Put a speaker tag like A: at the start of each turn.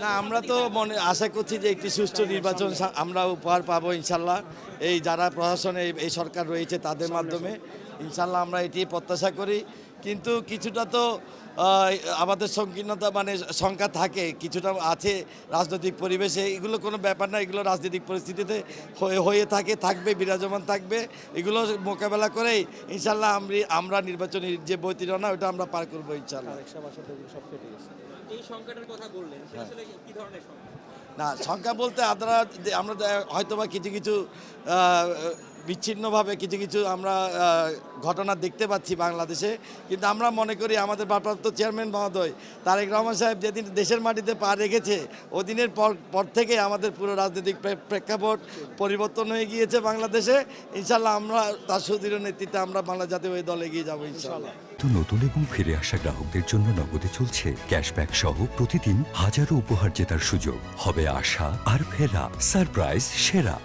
A: না, আমরা তো আশা করছি যে একটি সুষ্ঠু নির্বাচন আমরা উপহার পাবো ইনশাল্লাহ। এই যারা প্রশাসনে এই সরকার রয়েছে তাদের মাধ্যমে ইনশাল্লাহ আমরা এটি প্রত্যাশা করি। কিন্তু কিছুটা তো আমাদের সংকীর্ণতা শঙ্কা থাকে, কিছুটা আছে রাজনৈতিক পরিবেশে। এগুলো কোনো ব্যাপার না, এগুলো রাজনৈতিক পরিস্থিতিতে হয়ে থাকবে, বিরাজমান থাকবে। এগুলো মোকাবেলা করেই ইনশাল্লাহ আমরা নির্বাচনী যে বৈতরণা ওটা আমরা পার করবো ইনশাল্লাহ।
B: এই সংখ্যাটার কথা বললেন, সেটা আসলে কি ধরনের সংখ্যা?
A: না, সংখ্যা বলতে আমরা হয়তোবা কিছু বিচ্ছিন্নভাবে কিছু আমরা ঘটনা দেখতে পাচ্ছি বাংলাদেশে, কিন্তু আমরা মনে করি আমাদের ভারপ্রাপ্ত চেয়ারম্যান মহোদয় তারেক রহমান সাহেব যেদিন দেশের মাটিতে পা রেখেছে ওদিনের পর থেকে আমাদের পুরো রাজনৈতিক প্রেক্ষাপট পরিবর্তন হয়ে গিয়েছে বাংলাদেশে। ইনশাল্লাহ আমরা তার সুদৃঢ় নেতৃত্বে আমরা বাংলা জাতীয় দলে এগিয়ে যাবো ইনশাল্লাহ।
C: নতুন এবং ফিরে আসা গ্রাহকদের জন্য নগদে চলছে ক্যাশব্যাক সহ প্রতিদিন হাজারো উপহার জেতার সুযোগ। হবে আশা আর ফেরা, সারপ্রাইজ সেরা।